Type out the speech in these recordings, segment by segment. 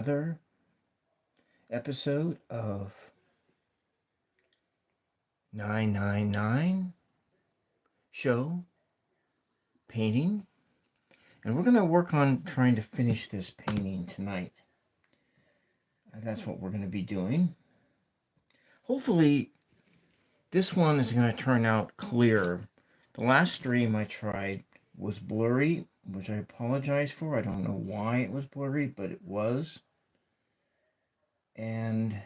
Another episode of 999 show painting, and we're going to work on trying to finish this painting tonight. That's what we're going to be doing. Hopefully this one is going to turn out clear. The last stream I tried was blurry, which I apologize for. I don't know why it was blurry, but it was. And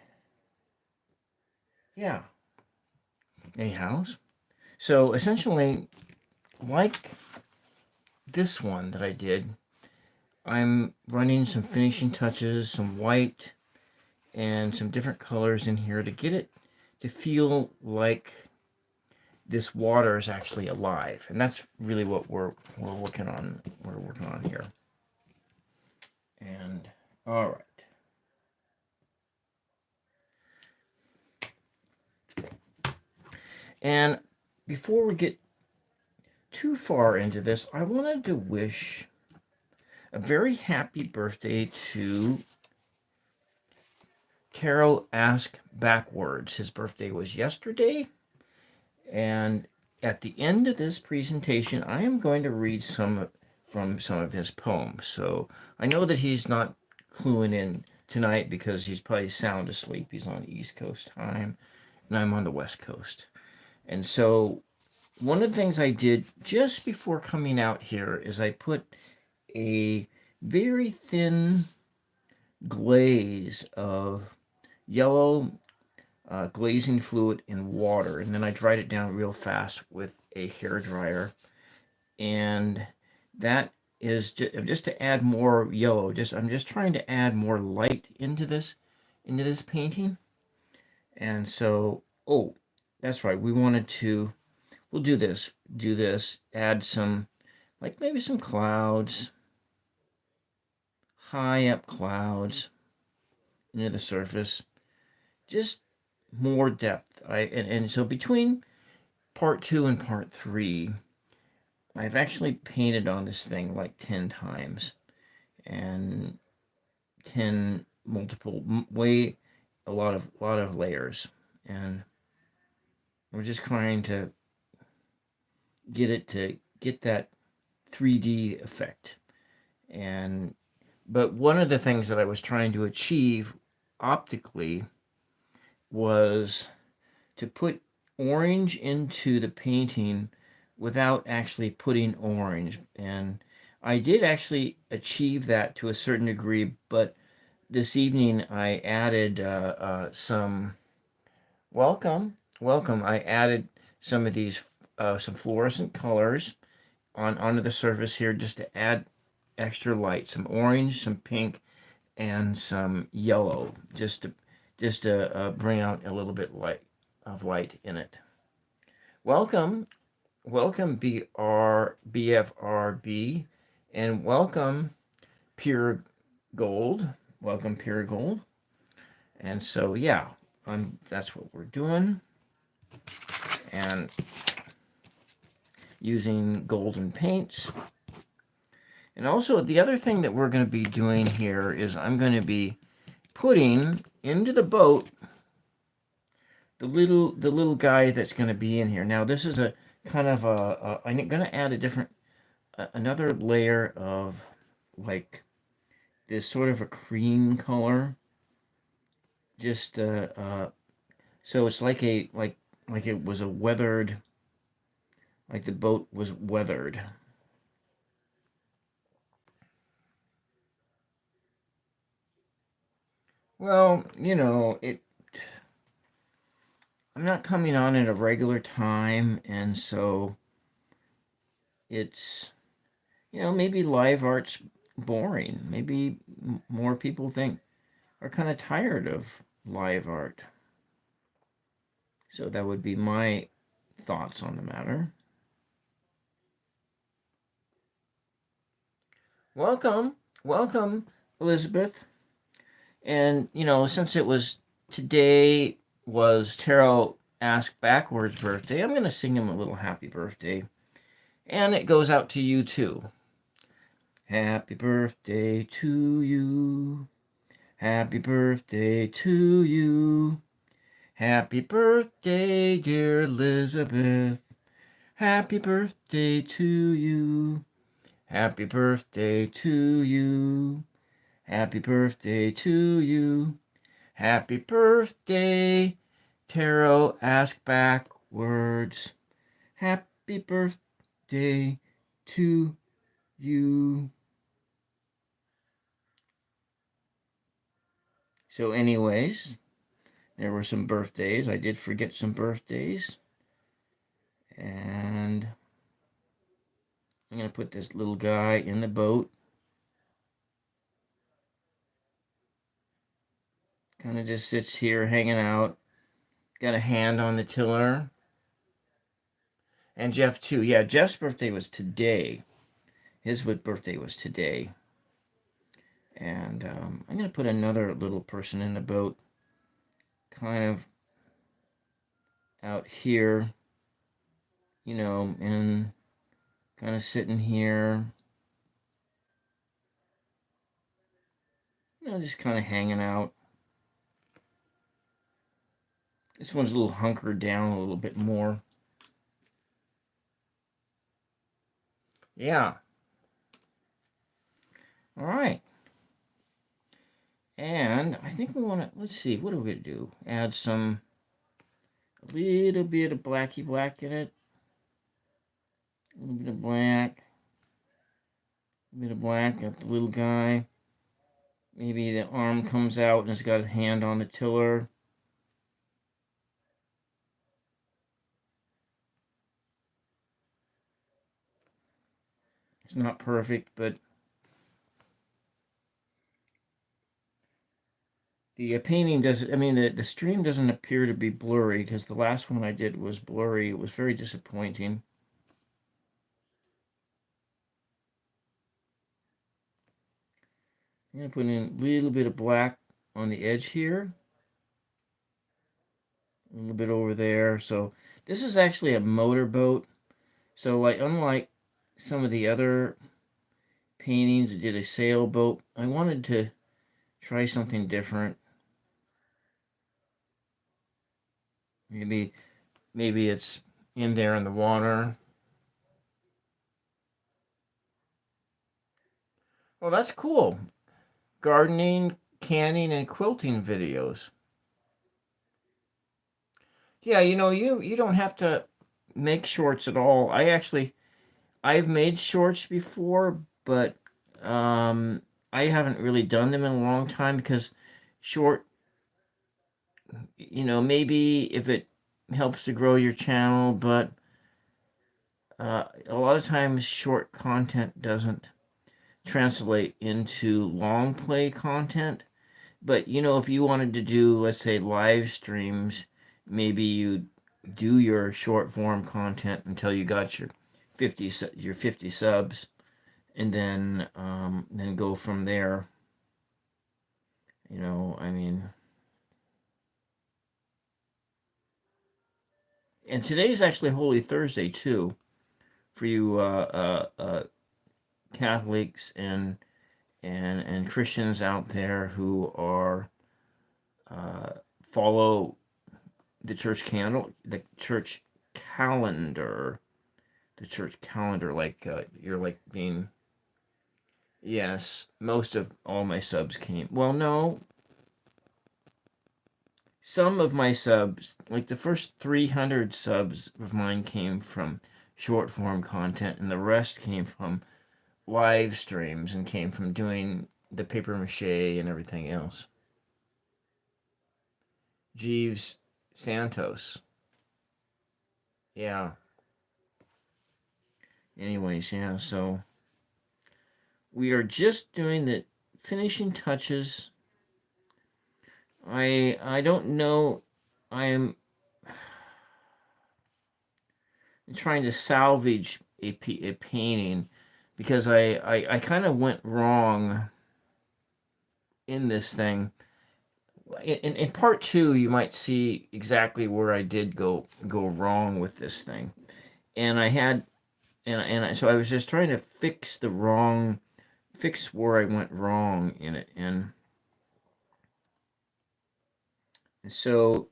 yeah, anyhow. So essentially, like this one that I did, I'm running some finishing touches, some white, and some different colors in here to get it to feel like this water is actually alive. And that's really what we're working on. We're working on here. And all right. And before we get too far into this, I wanted to wish a very happy birthday to Tarot Ask Backwards. His birthday was yesterday. And at the end of this presentation, I am going to read from some of his poems. So I know that he's not cluing in tonight because he's probably sound asleep. He's on East Coast time, and I'm on the West Coast. And so one of the things I did just before coming out here is I put a very thin glaze of yellow glazing fluid in water, and then I dried it down real fast with a hair dryer, and that is just to add more yellow. I'm just trying to add more light into this painting. And so, oh, that's right, we'll do this, add some, like maybe some clouds, high up clouds into the surface, just more depth. And so between part 2 and part 3, I've actually painted on this thing like 10 times, and 10 multiple way a lot of layers, and we're just trying to get that 3D effect. But one of the things that I was trying to achieve optically was to put orange into the painting without actually putting orange. And I did actually achieve that to a certain degree, but this evening I added some, welcome, I added some of these, some fluorescent colors onto the surface here just to add extra light, some orange, some pink, and some yellow, just to bring out a little bit of light in it. Welcome BFRB, and welcome Pure Gold. Welcome Pure Gold. And so yeah, that's what we're doing, and using golden paints. And also the other thing that we're going to be doing here is I'm going to be putting into the boat the little guy that's going to be in here. Now this is a kind of I'm going to add another layer of like this sort of a cream color, just so it's like it was a weathered, like the boat was weathered. Well, I'm not coming on at a regular time, and so it's, maybe live art's boring. Maybe more people are kind of tired of live art. So that would be my thoughts on the matter. Welcome, Elizabeth. And, since today was Tarot Ask Backwards' birthday, I'm going to sing him a little happy birthday. And it goes out to you too. Happy birthday to you. Happy birthday to you. Happy birthday, dear Elizabeth. Happy birthday to you. Happy birthday to you. Happy birthday to you. Happy birthday. Tarot, ask backwards. Happy birthday to you. So anyways, there were some birthdays. I did forget some birthdays. And I'm going to put this little guy in the boat. Kind of just sits here hanging out. Got a hand on the tiller. And Jeff too. Yeah, Jeff's birthday was today. His birthday was today. And I'm going to put another little person in the boat. Kind of out here. You know, and kind of sitting here. You know, just kind of hanging out. This one's a little hunkered down a little bit more. Yeah. All right. And I think we want to, let's see, what are we going to do? Add some, a little bit of blacky black in it. A little bit of black. A bit of black at the little guy. Maybe the arm comes out and it's got a hand on the tiller. It's not perfect, but the painting doesn't, I mean, the stream doesn't appear to be blurry because the last one I did was blurry. It was very disappointing. I'm going to put in a little bit of black on the edge here. A little bit over there. So this is actually a motorboat. So like unlike some of the other paintings that did a sailboat, I wanted to try something different. Maybe it's in there in the water. Well, that's cool. Gardening, canning, and quilting videos. Yeah, you know, you don't have to make shorts at all. I've made shorts before, but I haven't really done them in a long time because short, you know, maybe if it helps to grow your channel, but a lot of times short content doesn't translate into long play content. But you know, if you wanted to do, let's say, live streams, maybe you do your short form content until you got your 50 subs, and then go from there. You know, I mean, and today's actually Holy Thursday too, for you Catholics and Christians out there who are follow the church candle, the church calendar, like you're like being. Yes, most of all my subs came. Well, no, some of my subs, like the first 300 subs of mine came from short form content, and the rest came from live streams and came from doing the paper mache and everything else. Jeeves Santos. Yeah. Anyways, yeah, so we are just doing the finishing touches. I don't know. I am trying to salvage a painting because I kind of went wrong in this thing. In part two, you might see exactly where I did go wrong with this thing, and I had so I was just trying to fix where I went wrong in it, and So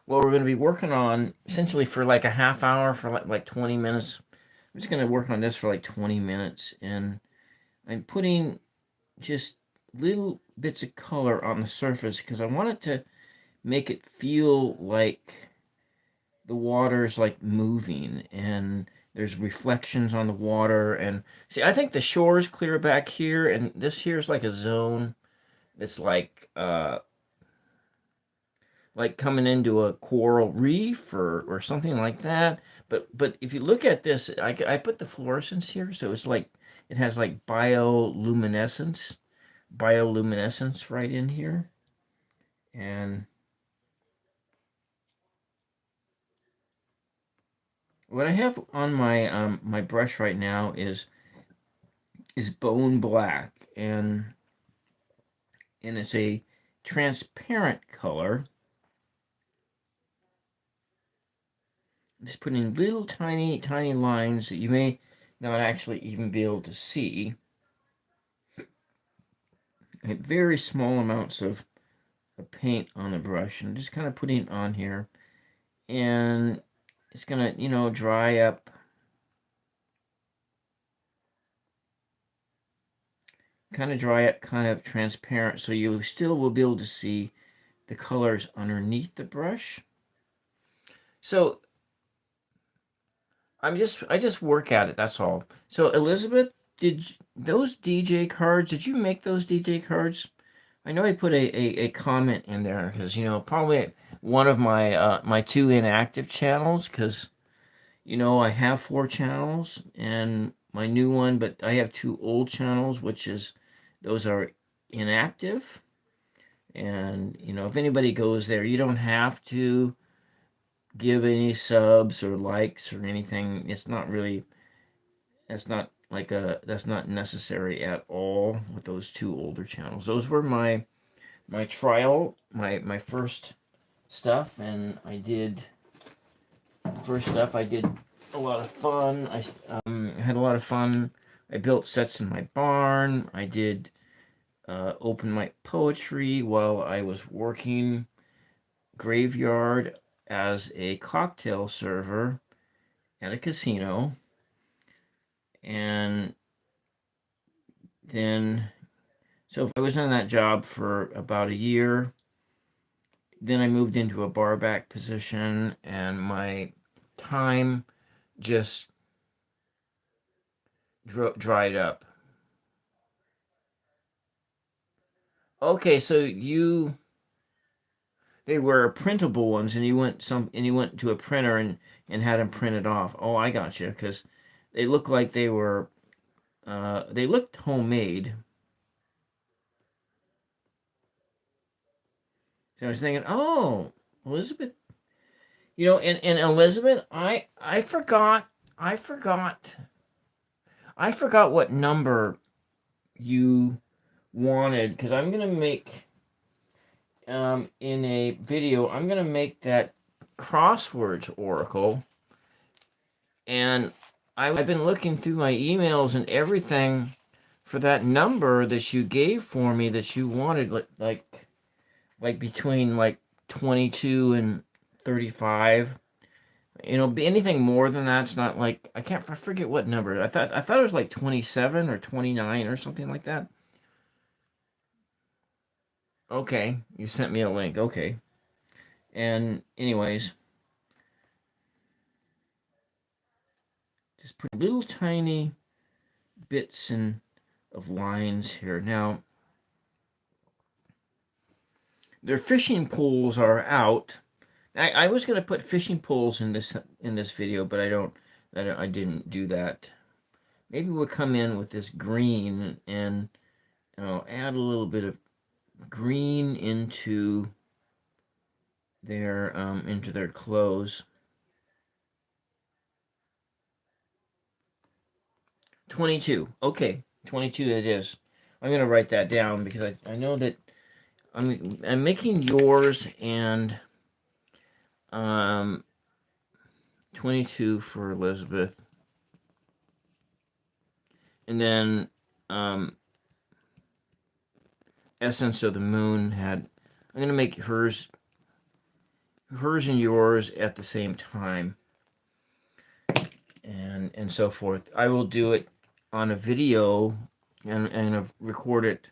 what we're going to be working on essentially for like a half hour, for like 20 minutes. I'm just going to work on this for like 20 minutes, and I'm putting just little bits of color on the surface because I want it to make it feel like the water's like moving and there's reflections on the water. And see, I think the shore is clear back here, and this here is like a zone that's like coming into a coral reef or something like that. But if you look at this, I put the fluorescence here, so it's like it has like bioluminescence right in here. And what I have on my brush right now is bone black, and it's a transparent color. Just putting little tiny lines that you may not actually even be able to see. And very small amounts of paint on the brush, and just kind of putting it on here, and it's gonna dry up, kind of transparent, so you still will be able to see the colors underneath the brush. So I just work at it, that's all. So Elizabeth, did those DJ cards, did you make those DJ cards? I know I put a comment in there because probably one of my two inactive channels, because I have 4 channels and my new one, but I have 2 old channels, those are inactive. And if anybody goes there, you don't have to give any subs or likes or anything. That's not necessary at all with those 2 older channels. Those were my trial, my first stuff, and I did a lot of fun. I had a lot of fun. I built sets in my barn. I did open mic poetry while I was working graveyard as a cocktail server at a casino. And then, so I was on that job for about a year. Then I moved into a barback position, and my time just dried up. Okay, so they were printable ones, and you went to a printer and had them printed off. Oh, I got you, because they looked like they looked homemade. So I was thinking, oh, Elizabeth, and Elizabeth, I forgot, I forgot what number you wanted, because I'm gonna make in a video, I'm gonna make that crosswords oracle, and I've been looking through my emails and everything for that number that you gave for me that you wanted, like between like 22 and 35. Anything more than that's not like, I forget what number. I thought it was like 27 or 29 or something like that. Okay, you sent me a link. Okay. And anyways, just put little tiny bits of lines here. Now, their fishing poles are out. I was gonna put fishing poles in this video, but I didn't do that. Maybe we'll come in with this green and add a little bit of green into their clothes. 22. Okay, 22 it is. I'm gonna write that down because I know that I'm making yours, and um 22 for Elizabeth, and then Essence of the Moon had. I'm gonna make hers hers and yours at the same time, and so forth. I will do it on a video and record it.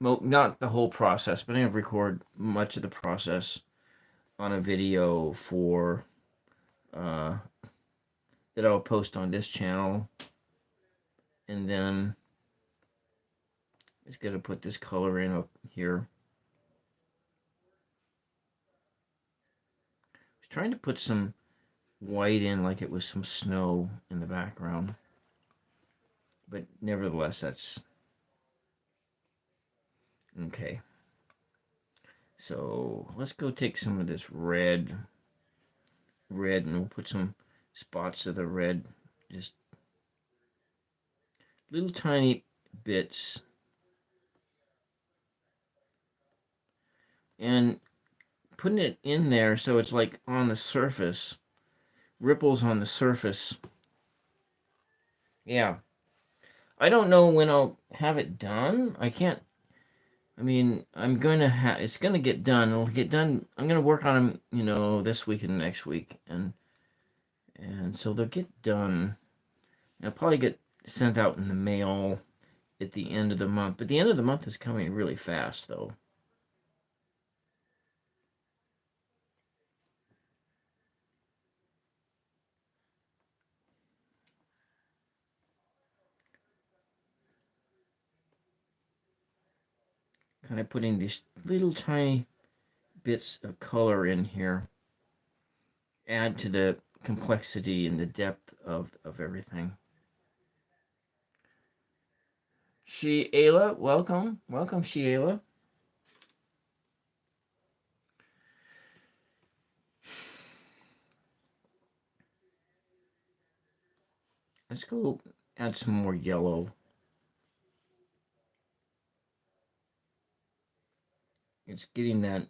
Well, not the whole process, but I'm gonna record much of the process on a video for uh, that I'll post on this channel, and then just gonna put this color in up here. I was trying to put some white in like it was some snow in the background, but nevertheless, that's okay. So let's go take some of this red, and we'll put some spots of the red, just little tiny bits, and putting it in there so it's like on the surface, ripples on the surface. Yeah, I don't know when I'll have it done. I mean, I'm going to have, it's going to get done. It'll get done. I'm going to work on them, this week and next week. And so they'll get done. They'll probably get sent out in the mail at the end of the month. But the end of the month is coming really fast, though. Kind of putting these little tiny bits of color in here. Add to the complexity and the depth of everything. Sheila, welcome. Welcome, Sheila. Let's go add some more yellow. It's getting that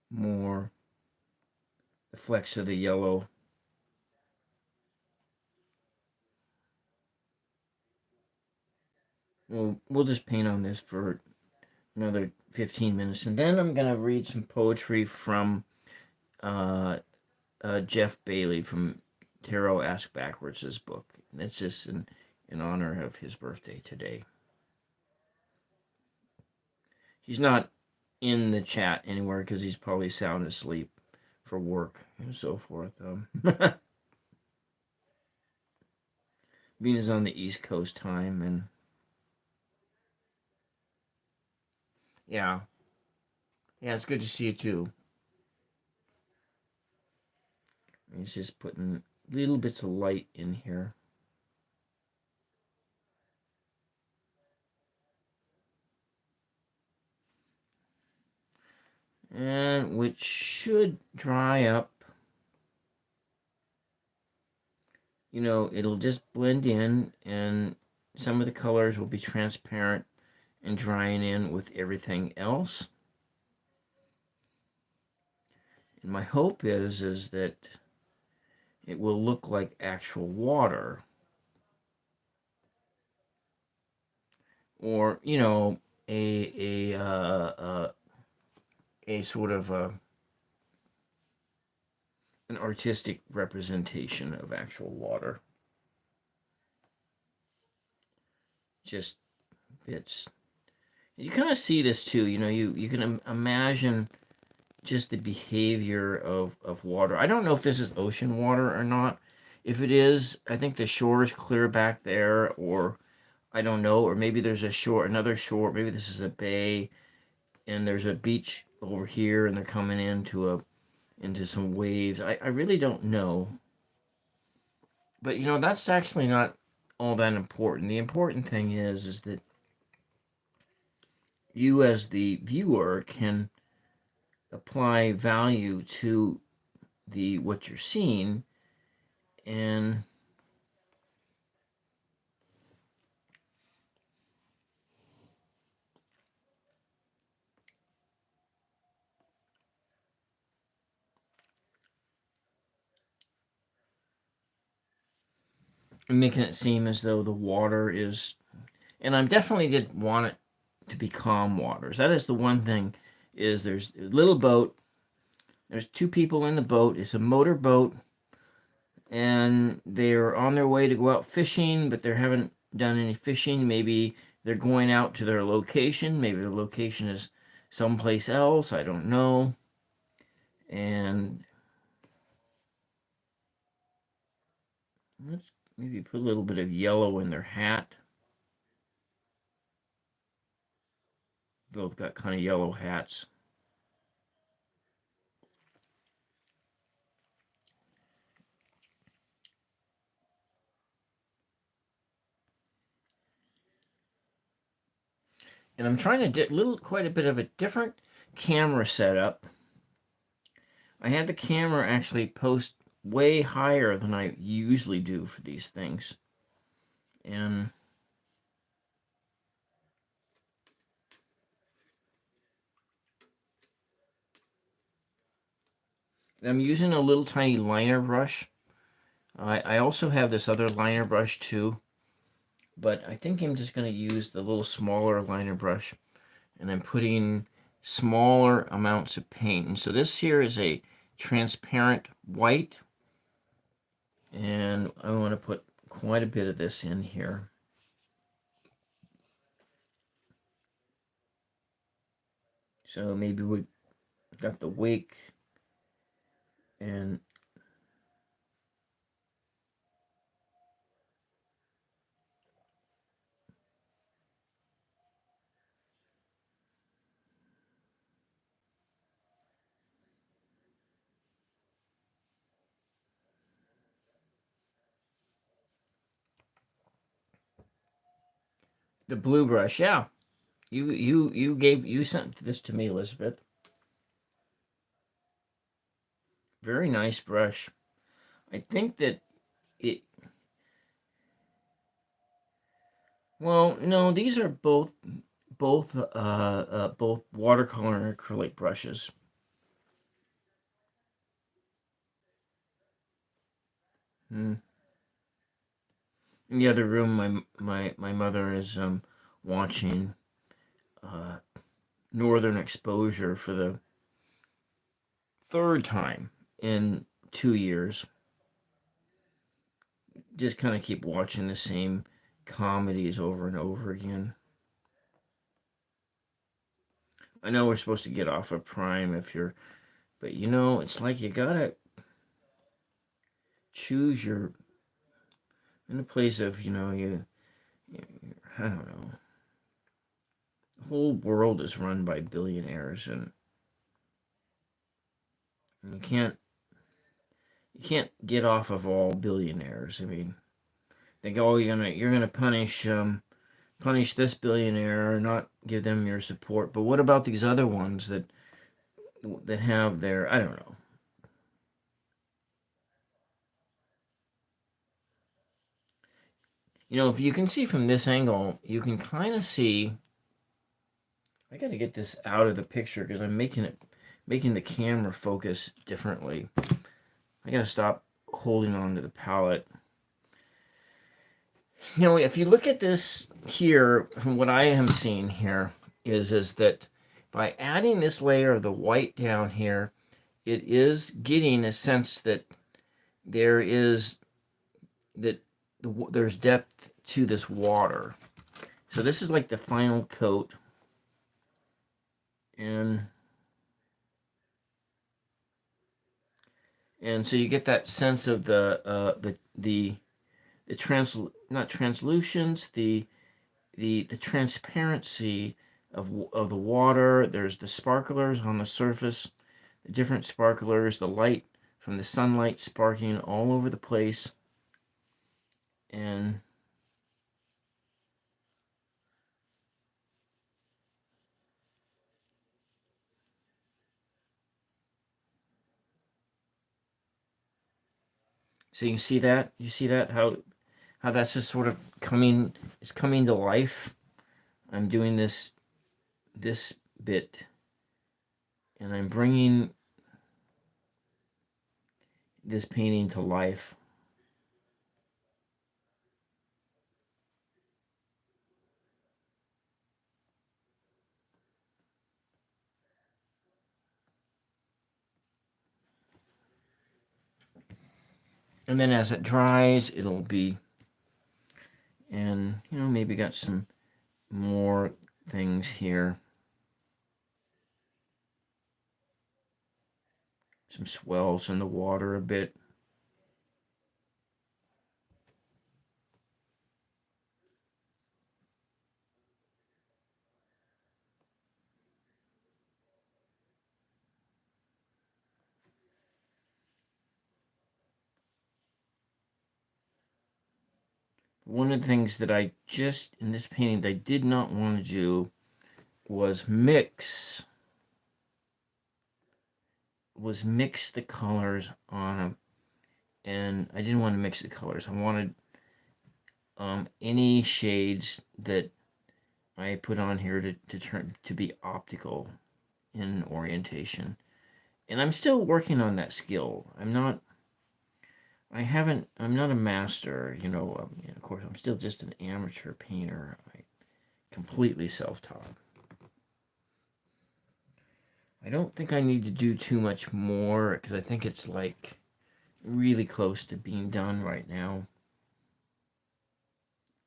more, the flecks of the yellow. We'll just paint on this for another 15 minutes, and then I'm gonna read some poetry from Jeff Bailey from Tarot Ask Backwards' book. That's just in honor of his birthday today. He's not in the chat anywhere because he's probably sound asleep for work and so forth. Being is on the East Coast time, and yeah, it's good to see you too. He's just putting little bits of light in here. And which should dry up. It'll just blend in, and some of the colors will be transparent and drying in with everything else. And my hope is that it will look like actual water, or a sort of an artistic representation of actual water. Just bits. You kind of see this too. You can imagine just the behavior of water. I don't know if this is ocean water or not. If it is, I think the shore is clear back there, or I don't know, or maybe there's another shore. Maybe this is a bay, and there's a beach over here, and they're coming into some waves. I really don't know. But that's actually not all that important. The important thing is that you as the viewer can apply value to what you're seeing, and making it seem as though the water is, and I definitely did want it to be calm waters. That is the one thing, is there's a little boat, There's two people in the boat. It's a motor boat, and they're on their way to go out fishing, but they haven't done any fishing. Maybe they're going out to their location. Maybe the location is someplace else. I don't know. And let's maybe put a little bit of yellow in their hat. Both got kind of yellow hats. And I'm trying to do quite a bit of a different camera setup. I had the camera actually post way higher than I usually do for these things. And I'm using a little tiny liner brush. I also have this other liner brush too, but I think I'm just going to use the little smaller liner brush, and I'm putting smaller amounts of paint. And so this here is a transparent white, and I want to put quite a bit of this in here. So maybe we got the wake and the blue brush. Yeah, you sent this to me, Elizabeth. Very nice brush. I think that it. Well, no, these are both watercolor and acrylic brushes. Hmm. In the other room, my mother is watching uh, Northern Exposure for the third time in 2 years. Just kind of keep watching the same comedies over and over again. I know we're supposed to get off of Prime if you're, but it's like you gotta choose your in a place of you I don't know. The whole world is run by billionaires, and you can't get off of all billionaires. I mean, think, oh, you're gonna punish this billionaire or not give them your support. But what about these other ones that have their, I don't know. If you can see from this angle, you can kind of see. I got to get this out of the picture because I'm making the camera focus differently. I got to stop holding on to the palette. If you look at this here, from what I am seeing here, is that by adding this layer of the white down here, it is getting a sense that there is there's depth to this water. So this is like the final coat, and so you get that sense of the not translucence, the transparency of the water. There's the sparklers on the surface, the different sparklers, the light from the sunlight sparking all over the place, and so you see that how that's just sort of coming to life. I'm doing this bit, and I'm bringing this painting to life. And then as it dries, it'll be, and maybe got some more things here. Some swells in the water a bit. One of the things that I just, in this painting, that I did not want to do was mix the colors on them. And I didn't want to mix the colors. I wanted any shades that I put on here to turn to be optical in orientation. And I'm still working on that skill. I'm not a master, of course, I'm still just an amateur painter. I completely self-taught. I don't think I need to do too much more because I think it's like really close to being done right now.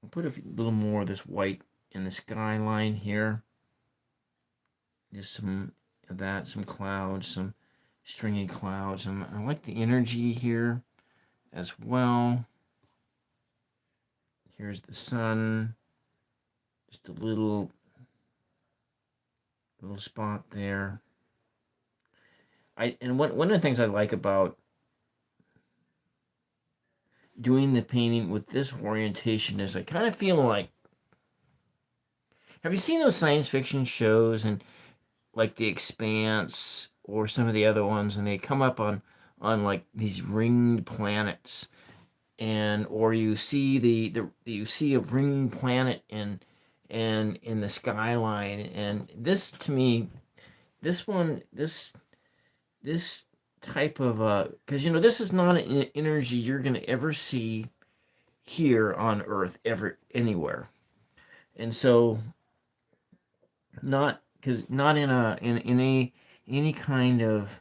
I'll put a little more of this white in the skyline here. Just some of that, some clouds, some stringy clouds. And I like the energy here as well. Here's the sun. Just a little spot there. One of the things I like about doing the painting with this orientation is I kind of feel like, have you seen those science fiction shows and like The Expanse or some of the other ones, and they come up on like these ringed planets, and or you see you see a ringed planet in the skyline, and this to me, this type of because this is not an energy you're going to ever see here on Earth ever anywhere, and so not because not in any kind of,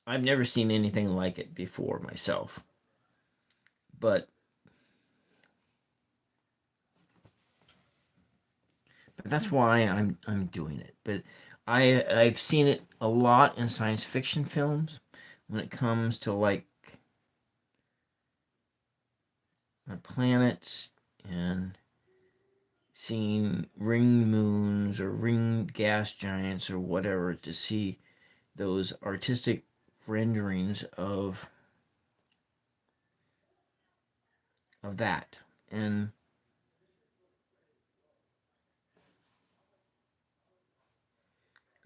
I've never seen anything like it before myself, but that's why I'm doing it. But I've seen it a lot in science fiction films when it comes to like planets and seeing ringed moons or ringed gas giants or whatever, to see those artistic renderings of that. And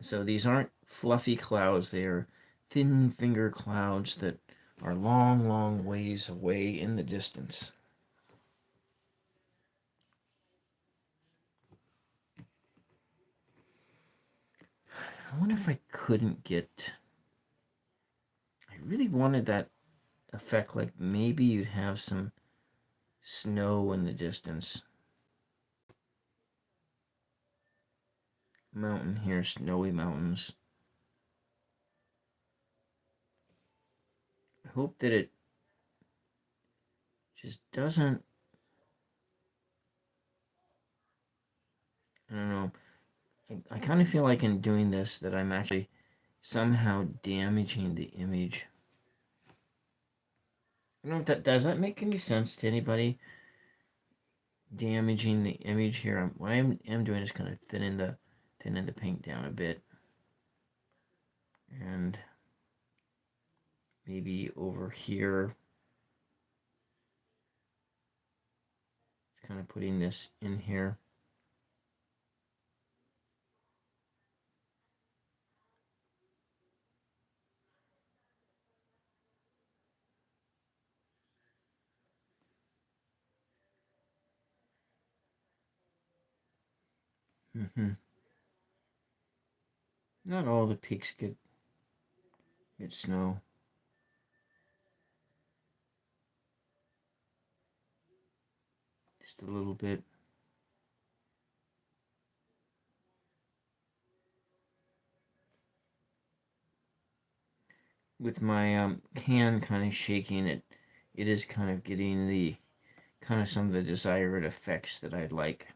so these aren't fluffy clouds, they are thin finger clouds that are long, long ways away in the distance. I wonder if I couldn't get, I really wanted that effect, like maybe you'd have some snow in the distance. Mountain here, snowy mountains. I hope that it just doesn't, I don't know. I kind of feel like in doing this that I'm actually somehow damaging the image. I don't know if that does that make any sense to anybody. Damaging the image here. What I am doing is kind of thinning the paint down a bit, and maybe over here, it's kind of putting this in here. Not all the peaks get snow. Just a little bit. with my hand kind of shaking it, it is kind of getting the kind of some of the desired effects that I'd like.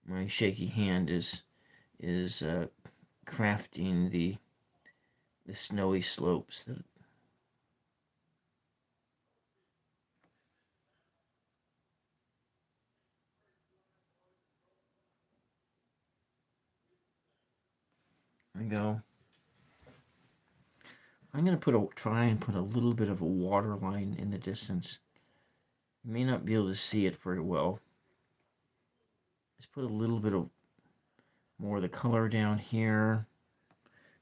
My shaky hand is crafting the snowy slopes that. I go. I'm gonna try and put a little bit of a water line in the distance. You may not be able to see it very well. Let's put a little bit of more of the color down here.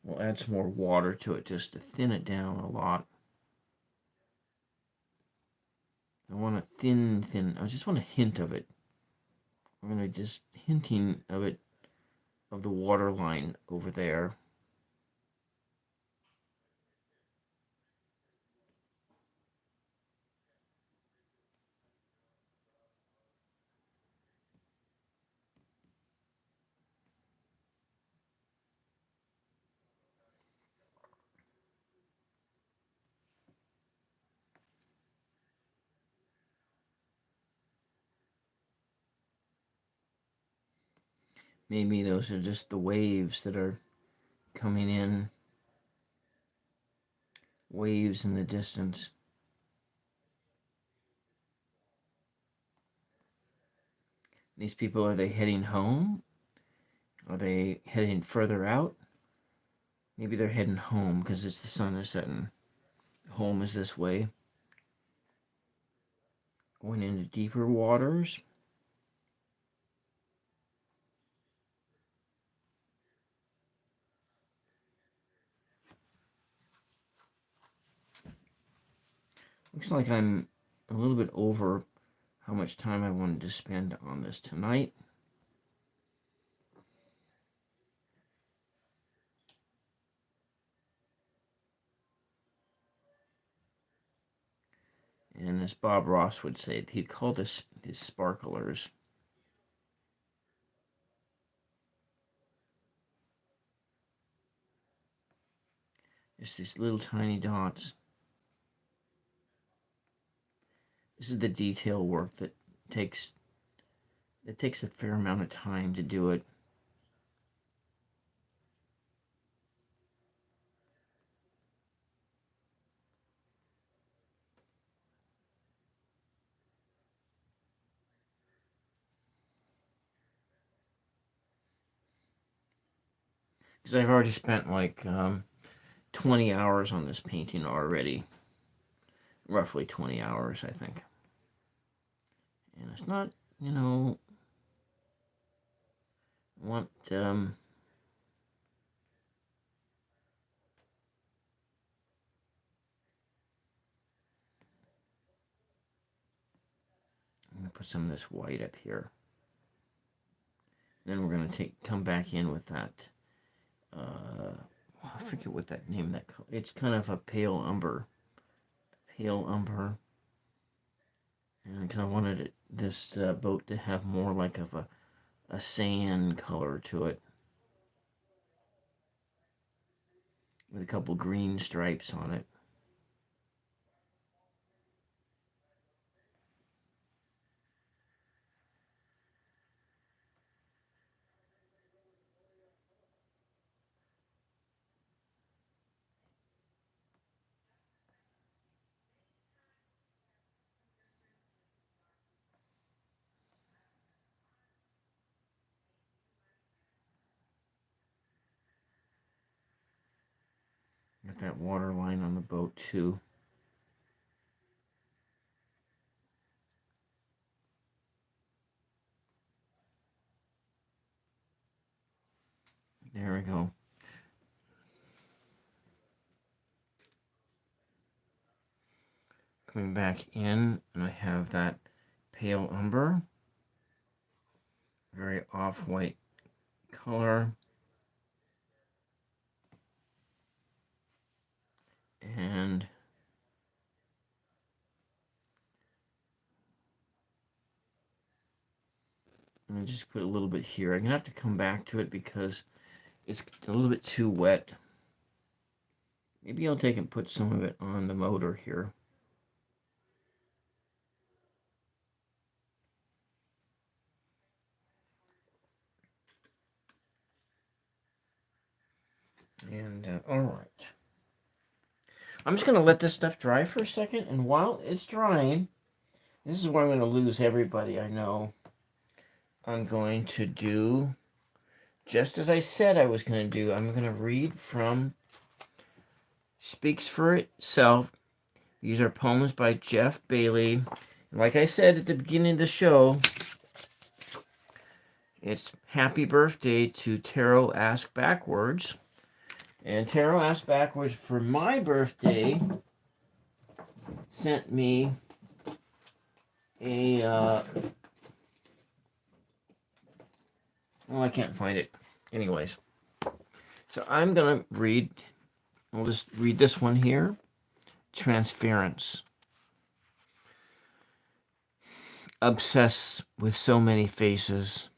We'll add some more water to it just to thin it down a lot. I want a thin. I just want a hint of it. I'm gonna just hinting of it, of the water line over there. Maybe those are just the waves that are coming in. Waves in the distance. These people, are they heading home? Are they heading further out? Maybe they're heading home because the sun is setting. Home is this way. Going into deeper waters. Looks like I'm a little bit over how much time I wanted to spend on this tonight. And as Bob Ross would say, he'd call this his sparklers. Just these little tiny dots. This is the detail work that takes a fair amount of time to do it. Because I've already spent like 20 hours on this painting already. Roughly 20 hours, I think. And it's not, you know, want I'm gonna put some of this white up here. Then we're gonna come back in with that. I forget what that name that color. It's kind of a pale umber, and because I wanted this boat to have more like of a sand color to it, with a couple green stripes on it. Got that water line on the boat too. There we go. Coming back in, and I have that pale umber, very off-white color. And I'm gonna just put a little bit here. I'm gonna have to come back to it because It's a little bit too wet. Maybe I'll take and put some of it on the motor here. And all right. I'm just going to let this stuff dry for a second. And while it's drying, this is where I'm going to lose everybody I know. I'm going to do just as I said I was going to do. I'm going to read from Speaks for Itself. These are poems by Jeff Bailey. Like I said at the beginning of the show, it's happy birthday to Tarot Ask Backwards. And Tarot Ask Backwards for my birthday sent me a, I can't find it. Anyways, so I'm going to read, I'll just read this one here. Transference. Obsessed with so many faces.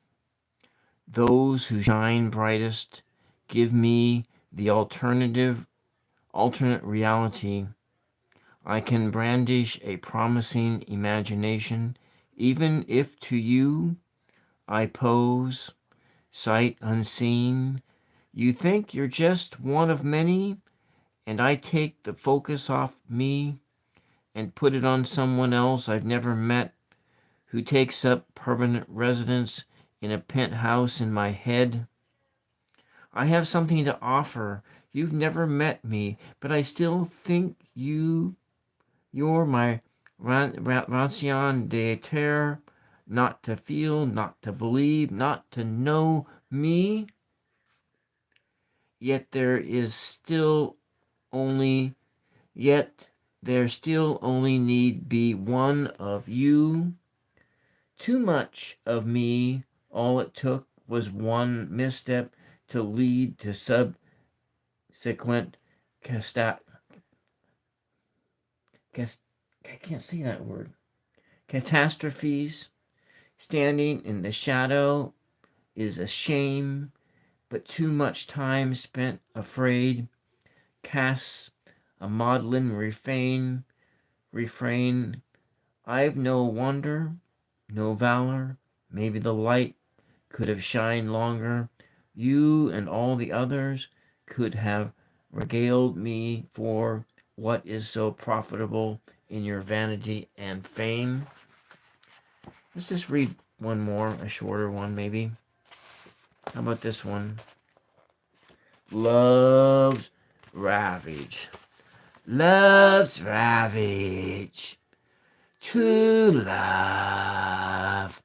Those who shine brightest give me the alternate reality. I can brandish a promising imagination, even if to you I pose, sight unseen. You think you're just one of many, and I take the focus off me and put it on someone else I've never met, who takes up permanent residence in a penthouse in my head. I have something to offer. You've never met me, but I still think you're my raison d'etre, not to feel, not to believe, not to know me. Yet there still only need be one of you. Too much of me. All it took was one misstep to lead to subsequent I can't say that word. Catastrophes. Standing in the shadow is a shame, but too much time spent afraid casts a maudlin refrain. I've no wonder, no valor. Maybe the light could have shined longer. You and all the others could have regaled me for what is so profitable in your vanity and fame. Let's just read one more, a shorter one maybe. How about this one? Love's Ravage. Love's ravage. True love.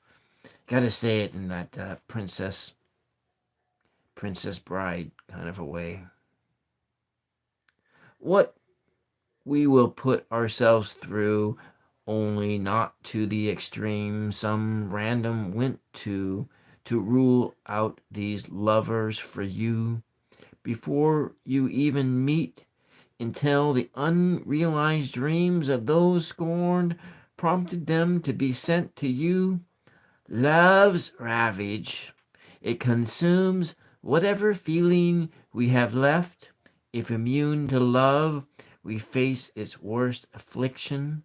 Gotta say it in that princess bride kind of a way. What we will put ourselves through, only not to the extreme some random went to rule out these lovers for you before you even meet, until the unrealized dreams of those scorned prompted them to be sent to you. Love's ravage. It consumes whatever feeling we have left. If immune to love, we face its worst affliction.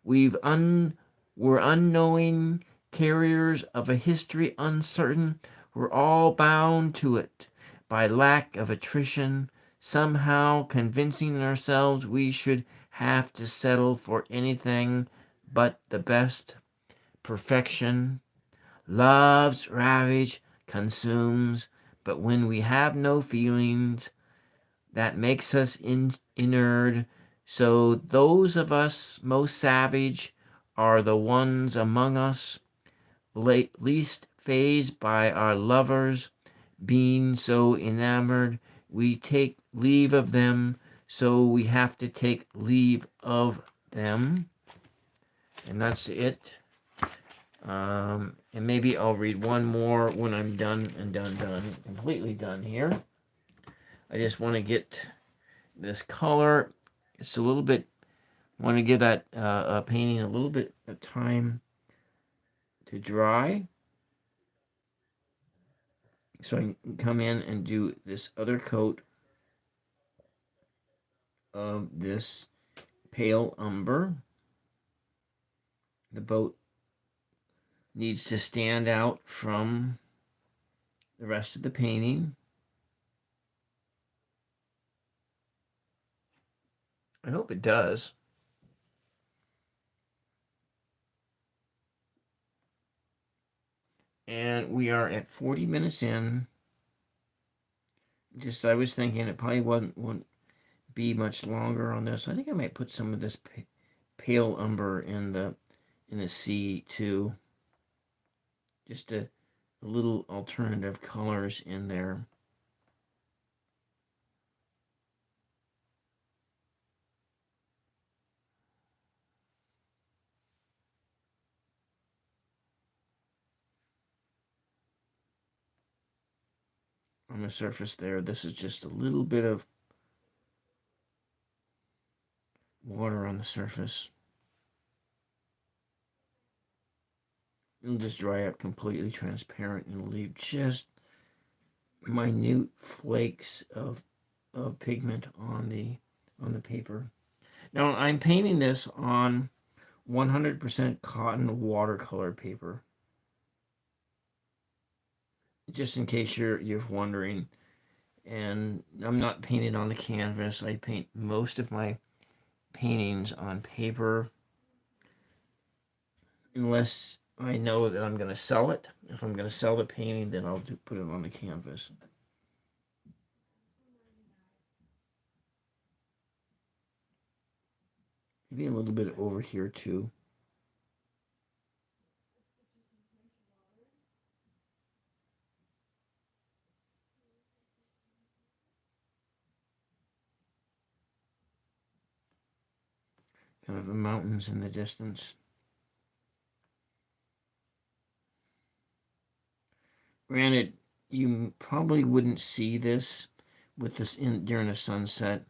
We're unknowing carriers of a history uncertain. We're all bound to it by lack of attrition, somehow convincing ourselves we should have to settle for anything but the best. Perfection. Love's ravage consumes, but when we have no feelings, that makes us inert. So those of us most savage are the ones among us least fazed by our lovers. Being so enamored, we take leave of them, so we have to take leave of them. And that's it. And maybe I'll read one more when I'm done, completely done here. I just want to get this color. It's a little bit, want to give that painting a little bit of time to dry. So I can come in and do this other coat of this pale umber. The boat needs to stand out from the rest of the painting. I hope it does. And we are at 40 minutes in. Just I was thinking it probably wouldn't be much longer on this. I think I might put some of this pale umber in the sea too. Just a little alternative colors in there. On the surface there, this is just a little bit of water on the surface. It'll just dry up completely transparent and leave just minute flakes of pigment on the paper. Now I'm painting this on 100% cotton watercolor paper. Just in case you're wondering, and I'm not painting on the canvas. I paint most of my paintings on paper unless I know that I'm going to sell it. If I'm going to sell the painting, then I'll put it on the canvas. Maybe a little bit over here too. Kind of the mountains in the distance. Granted, you probably wouldn't see this with this during a sunset,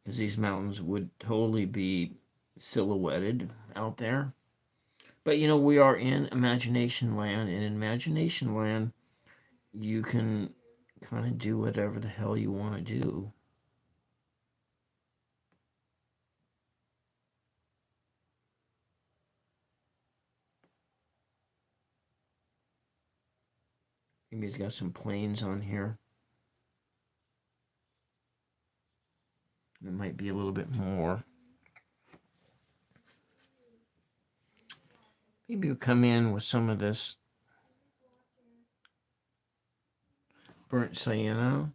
because these mountains would totally be silhouetted out there. But you know, we are in imagination land, and in imagination land, you can kind of do whatever the hell you want to do. Maybe he's got some planes on here. It might be a little bit more. Maybe we'll come in with some of this burnt sienna.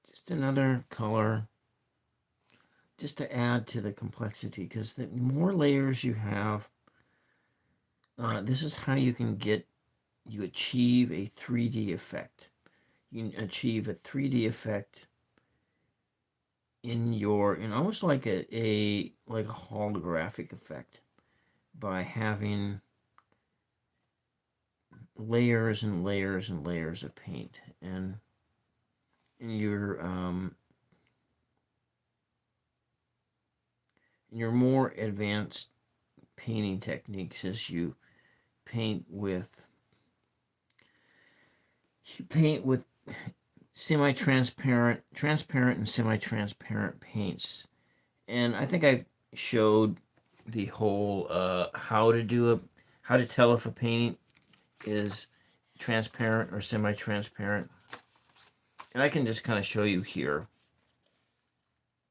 Just another color, just to add to the complexity, because the more layers you have, this is how you achieve a 3D effect. You can achieve a 3D effect in almost like a holographic effect by having layers and layers and layers of paint, and in your more advanced painting techniques, as you paint with semi-transparent, transparent, and semi-transparent paints. And I think I've showed the whole how to tell if a painting is transparent or semi-transparent. And I can just kind of show you here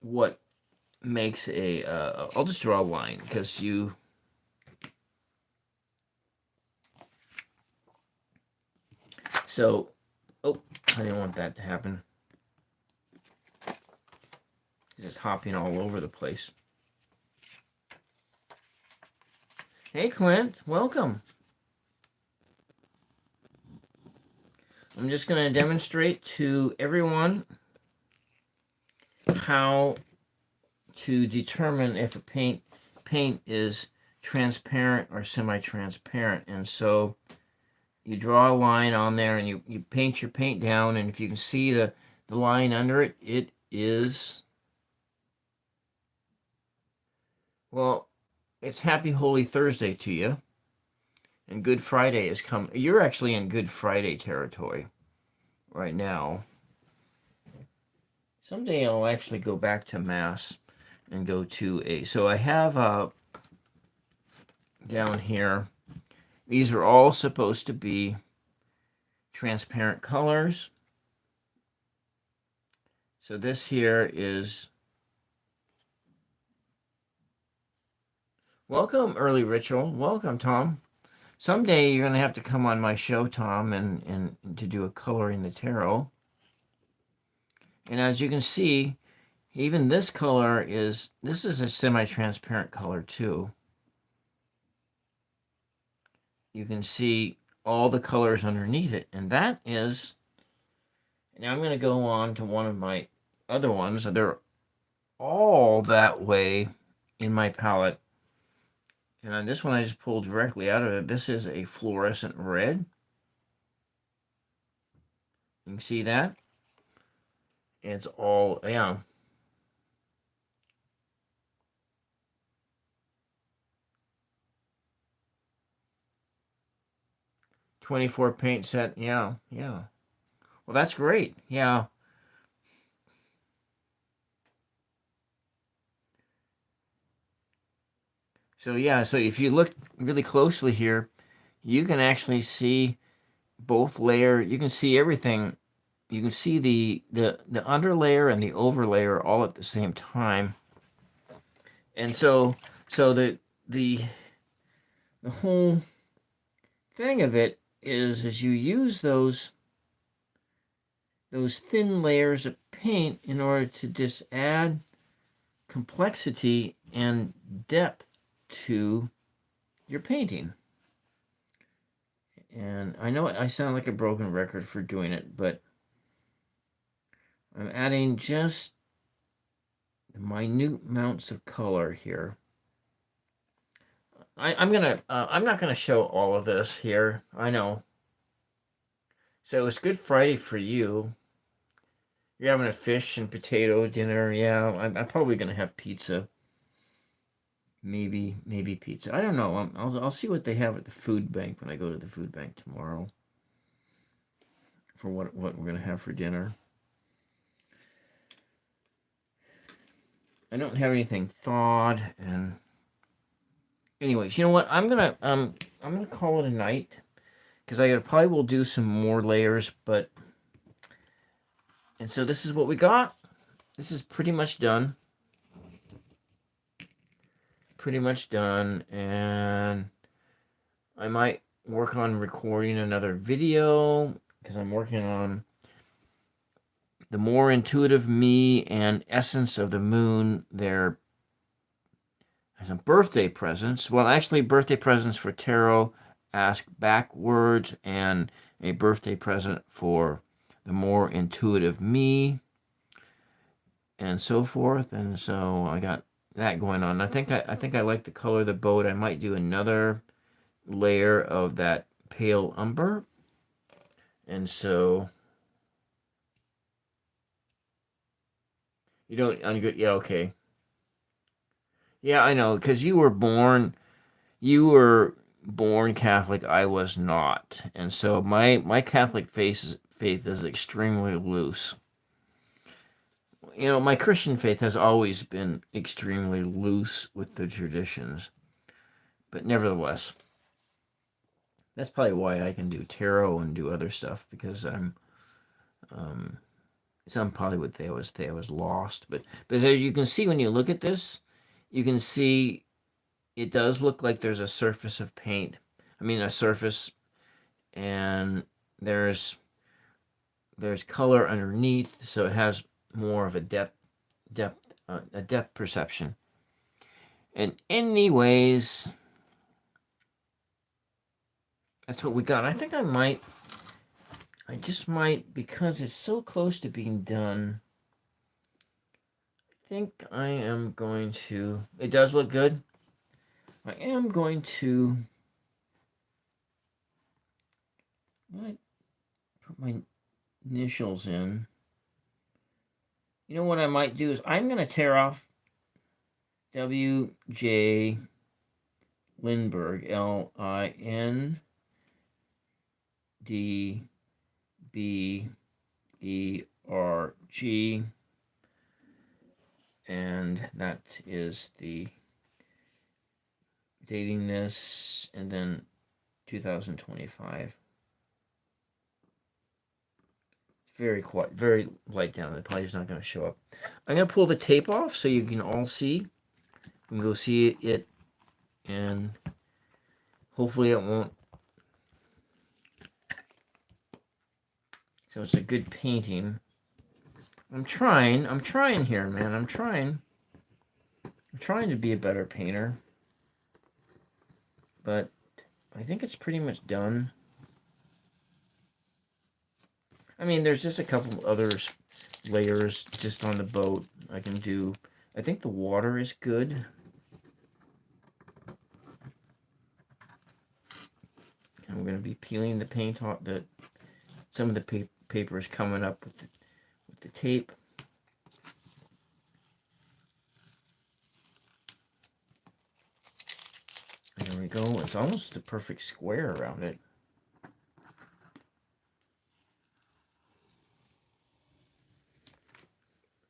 what makes I'll just draw a line, because so, oh, I didn't want that to happen. It's hopping all over the place. Hey, Clint, welcome. I'm just going to demonstrate to everyone how to determine if a paint is transparent or semi-transparent. And so you draw a line on there and you paint your paint down, and if you can see the line under it, it is, well, it's Happy Holy Thursday to you, and Good Friday is coming. You're actually in Good Friday territory right now. Someday I'll actually go back to Mass and go to a, so I have down here, these are all supposed to be transparent colors. So this here is, welcome, Early Ritual. Welcome, Tom. Someday you're going to have to come on my show, Tom, and to do a coloring the tarot. And as you can see, even this color is, this is a semi-transparent color too. You can see all the colors underneath it. And that is, now I'm going to go on to one of my other ones. They're all that way in my palette. And on this one, I just pulled directly out of it. This is a fluorescent red. You can see that. It's all, yeah. $24 paint set. Yeah, yeah. Well, that's great. Yeah. So yeah, so if you look really closely here, you can actually see both layer. You can see everything. You can see the under layer and the over layer all at the same time. And so the whole thing of it is you use those thin layers of paint in order to just add complexity and depth to your painting. And I know I sound like a broken record for doing it, but I'm adding just minute amounts of color here. I'm not gonna show all of this here. I know. So it's Good Friday for you. You're having a fish and potato dinner. Yeah, I'm probably gonna have pizza. Maybe pizza. I don't know. I'll see what they have at the food bank when I go to the food bank tomorrow. For what we're gonna have for dinner. I don't have anything thawed, and anyways, you know what? I'm gonna call it a night because I probably will do some more layers, but and so this is what we got. This is pretty much done. Pretty much done, and I might work on recording another video because I'm working on the more intuitive me and essence of the moon. They're some birthday presents. Well, actually, birthday presents for tarot ask backwards, and a birthday present for the more intuitive me, and so forth. And so I got that going on. I think I like the color of the boat. I might do another layer of that pale umber. And so you don't ungood. Yeah, okay. Yeah, I know, because you were born Catholic. I was not, and so my Catholic faith is extremely loose. You know, my Christian faith has always been extremely loose with the traditions, but nevertheless, that's probably why I can do tarot and do other stuff, because um, some probably would say I was lost, but as you can see when you look at this, you can see it does look like there's a surface of paint. I mean, a surface, and there's color underneath, so it has more of a depth perception. And anyways, that's what we got. I think I just might, because it's so close to being done, I think I am going to, it does look good. I am going to I put my initials in. You know what I might do is I'm going to tear off W.J. Lindbergh, Lindberg, and that is the dating this, and then 2025. Very quiet, very light down. The probably not going to show up. I'm going to pull the tape off so you can all see. You can go see it, and hopefully it won't. So it's a good painting. I'm trying here, man. I'm trying to be a better painter. But I think it's pretty much done. I mean, there's just a couple other layers just on the boat I can do. I think the water is good. And we're going to be peeling the paint off. Some of the paper is coming up with the tape. There we go. It's almost a perfect square around it.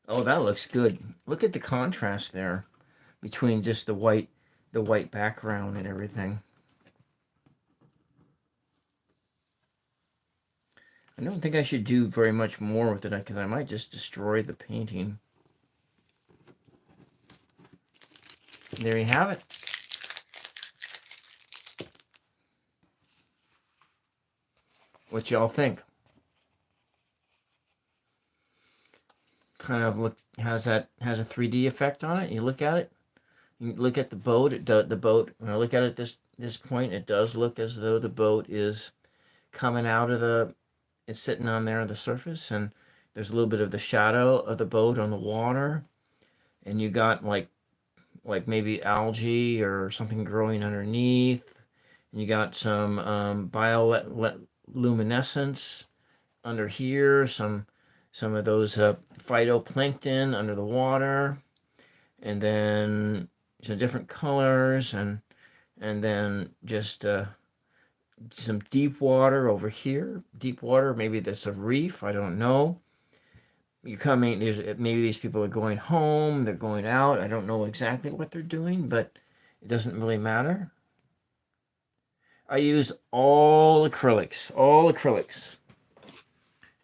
Oh, that looks good. Look at the contrast there between just the white background and everything. I don't think I should do very much more with it because I might just destroy the painting. There you have it. What y'all think? Kind of has a 3D effect on it. You look at it. You look at the boat. The boat. When I look at it this point, it does look as though the boat is coming out of the. It's sitting on there on the surface, and there's a little bit of the shadow of the boat on the water, and you got like maybe algae or something growing underneath, and you got some bioluminescence under here, some of those phytoplankton under the water, and then some different colors, and then just some deep water over here. Deep water, maybe that's a reef, I don't know. You coming, maybe these people are going home, they're going out. I don't know exactly what they're doing, but it doesn't really matter. I use all acrylics.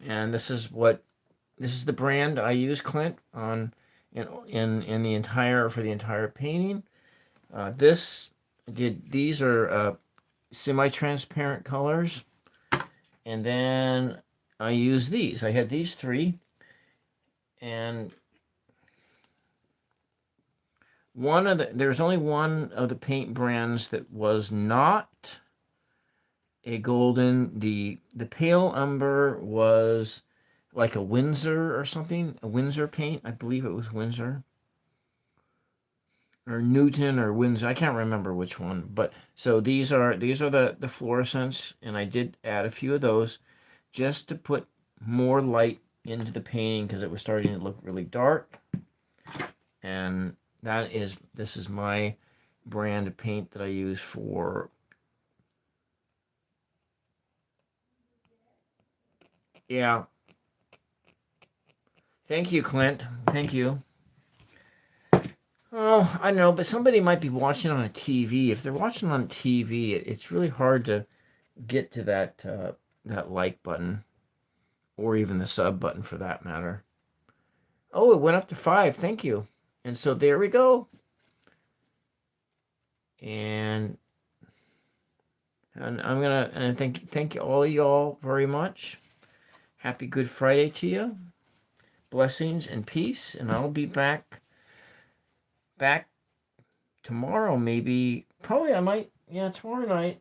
And this is the brand I use, Clint, on in the entire painting. These are semi-transparent colors, and then I use these. I had these three, and there's only one of the paint brands that was not a golden. The pale umber was like a Windsor or something, a Windsor paint. I believe it was Windsor or Newton or Windsor. I can't remember which one. But so these are the fluorescents, and I did add a few of those just to put more light into the painting because it was starting to look really dark. And this is my brand of paint that I use for. Yeah. Thank you, Clint. Thank you. Oh, I don't know, but somebody might be watching on a TV. If they're watching on TV, it's really hard to get to that like button, or even the sub button for that matter. Oh, it went up to 5. Thank you. And so there we go. And I'm gonna thank all of y'all very much. Happy Good Friday to you. Blessings and peace, and I'll be back tomorrow, maybe. Probably I might, yeah, tomorrow night.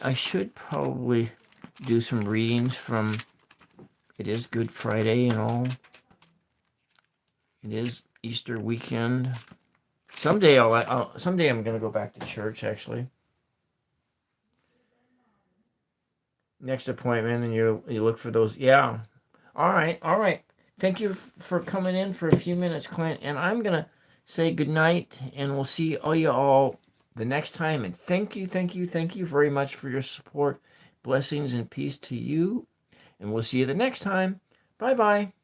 I should probably do some readings from. It is Good Friday and all. It is Easter weekend. Someday I'm gonna go back to church, actually. next appointment, and you look for those. Yeah. All right. All right. Thank you for coming in for a few minutes, Clint. And I'm gonna say good night, and we'll see all you all the next time. And thank you, thank you, thank you very much for your support. Blessings and peace to you. And we'll see you the next time. Bye bye.